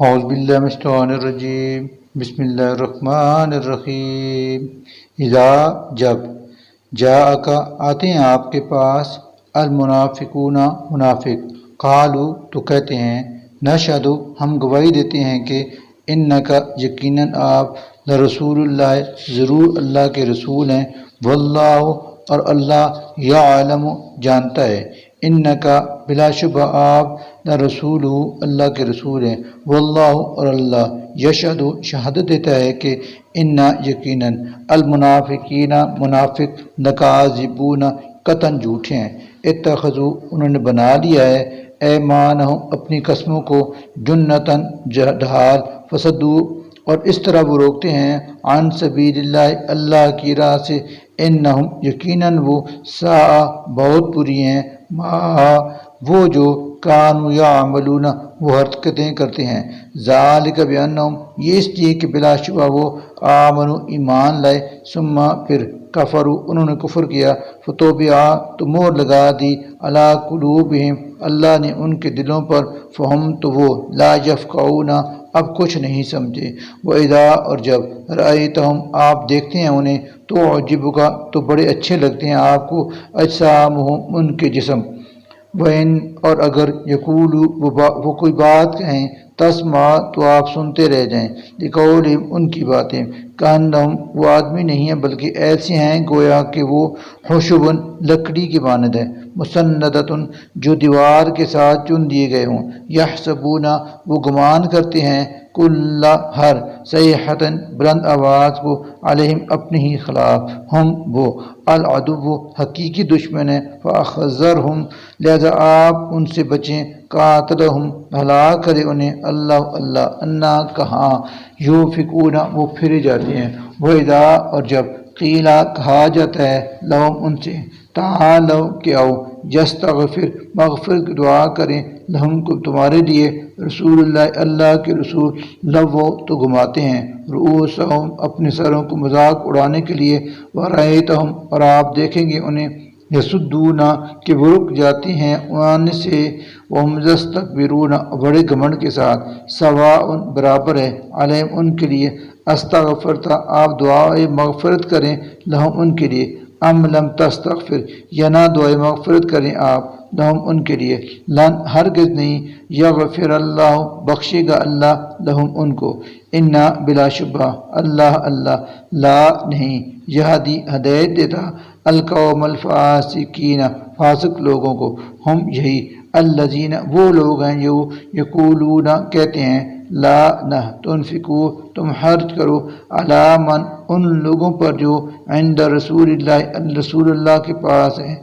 اعوذ باللہ من الشیطان الرجیم بسم اللہ الرحمن الرحیم اذا جب جاءک آتے ہیں آپ کے پاس المنافقون منافق قالوا تو کہتے ہیں نشہد ہم گواہی دیتے ہیں کہ انک یقیناً آپ لرسول اللہ ضرور اللہ کے رسول ہیں واللہ اور اللہ یعلم جانتا ہے انکا بلا شبہ آپ لرسول اللہ کے رسول ہیں واللہ اور اللہ یشہد شہادت دیتا ہے کہ انا یقیناً المنافقین منافق لکاذبون قطعاً جھوٹے ہیں اتخذوا انہوں نے بنا لیا ہے ایمانہم اپنی قسموں کو جنتاً ڈھال فصدوا اور اس طرح وہ روکتے ہیں عن سبیل اللہ اللہ کی راہ سے انہم یقیناً وہ ساء بہت بری ہیں ما وہ جو کانوا یعملون وہ حرکتیں کرتے ہیں ذالک بانہم یہ اس لیے کہ بلا شبہ وہ آمنوا ایمان لائے ثم پھر کفروا انہوں نے کفر کیا فتوبع تو مہر لگا دی علی قلوبہم اللہ نے ان کے دلوں پر فہم تو وہ لا یفقہون اب کچھ نہیں سمجھے وَإِذَا اور جب رأیتہم آپ دیکھتے ہیں انہیں تو عجبک تو بڑے اچھے لگتے ہیں آپ کو اجسامہم ان کے جسم وَإِنْ اور اگر یقولوا وہ کوئی بات کہیں تسمع تو آپ سنتے رہ جائیں لقولہم ان کی باتیں کأنہم وہ آدمی نہیں ہیں بلکہ ایسے ہیں گویا کہ وہ خشبٌ لکڑی کی مانند ہے مسندۃ جو دیوار کے ساتھ چن دیے گئے ہوں یحسبون وہ گمان کرتے ہیں کل ہر صیحۃ بلند آواز کو علیہم اپنے ہی خلاف ہم وہ العدو حقیقی دشمن ہیں فاحذرہم لہذا آپ ان سے بچیں قاتلہم ہلاک کرے انہیں اللہ انا کہاں یوفکون وہ پھرے جاتے ہیں وَإِذَا اور جب قیلا کہا جاتا ہے لہم ان سے تعالوا کہ آؤ یستغفر مغفرت کی دعا کریں لہم کو تمہارے لیے رسول اللہ کے رسول لووا تو گھماتے ہیں رؤوسہم اپنے سروں کو مذاق اڑانے کے لیے ورأیتہم اور آپ دیکھیں گے انہیں یسدون کہ وہ رک جاتی ہیں آنے سے وہم یستکبرون بڑے گھمنڈ کے ساتھ سواء برابر ہے علیہم ان کے لیے استغفرتا آپ دعائے مغفرت کریں لہم ان کے لیے ام لم تستغفر یا نہ دعائے مغفرت کریں آپ لہم ان کے لیے لن ہرگز نہیں یغفر اللہ بخشے گا اللہ لہم ان کو انا بلا شبہ اللہ لا نہیں یہدی ہدایت دیتا القوم الفاسقین فاسق لوگوں کو ہم یہی الذین وہ لوگ ہیں جو یقولون کہتے ہیں لا نہ تنفقو تم خرچ کرو علی من ان لوگوں پر جو عند رسول اللہ کے پاس ہیں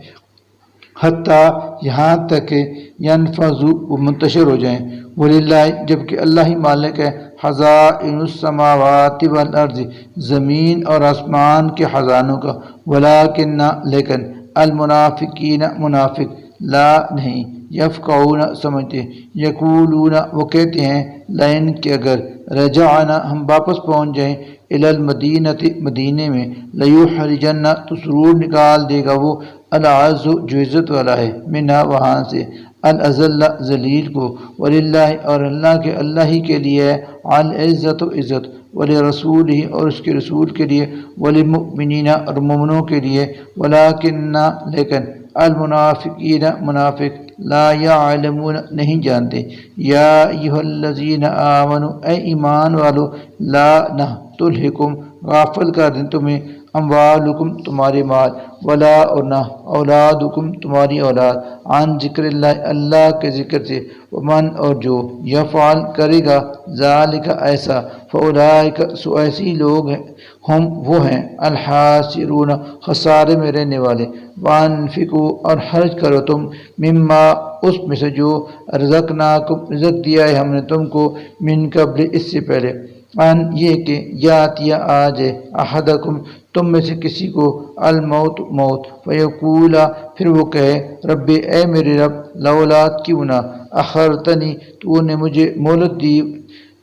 حتیٰ یہاں تک کہ ینفذوا وہ منتشر ہو جائیں وللہ جبکہ اللہ ہی مالک ہے خزائن السماوات والارض زمین اور آسمان کے خزانوں کا ولکن لیکن المنافقین منافق لا نہیں یفقہون سمجھتے یقولون وہ کہتے ہیں لئن کہ اگر رجعنا ہم واپس پہنچ جائیں الی المدینۃ مدینے میں لیخرجن تو ضرور نکال دے گا وہ العز جو عزت والا ہے منہا وہاں سے الاذل ذلیل کو وللہ اور اللہ ہی کے لیے العزت و عزت ولرسول ہی اور اس کے رسول کے لیے وللمؤمنین اور مومنوں کے لیے ولکن لیکن المنافقین منافق لا یعلمون نہیں جانتے یا ایھا الذین آمنوا اے ایمان والو لا نہ تلہکم غافل کر دیں تمہیں اموالکم تمہارے مال ولا اور نہ اولادکم تمہاری اولاد عن ذکر اللہ کے ذکر سے ومن اور جو یفعل کرے گا ذالک ایسا فاولئک سو ایسی لوگ ہیں ہم وہ ہیں الحاسرون خسارے میں رہنے والے وانفقوا اور خرچ کرو تم مما اس میں سے جو رزقناکم رزق دیا ہے ہم نے تم کو من قبل اس سے پہلے ان یہ کہ یاتیا آ جائے احدکم تم میں سے کسی کو الموت موت فیقولا پھر وہ کہے رب اے میرے رب لولا کیوں نہ اخرتنی تو نے مجھے مہلت دی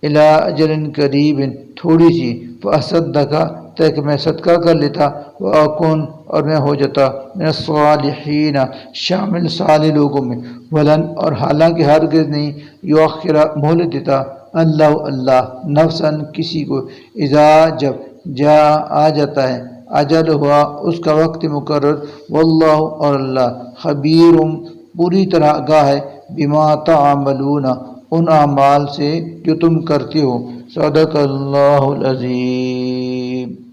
الی اجل قریب تھوڑی سی فاصدق تاکہ میں صدقہ کر لیتا واکن اور میں ہو جاتا من الصالحین شامل صالح لوگوں میں ولن اور حالانکہ ہرگز نہیں یؤخر مہلت دیتا اللہ نفسن کسی کو، اذا جب جا آ جاتا ہے، اجل ہوا اس کا وقت مقرر، واللہ اور اللہ خبیر پوری طرح آگاہ ہے، بما تعملون ان اعمال سے جو تم کرتے ہو۔ صدق اللہ العظیم۔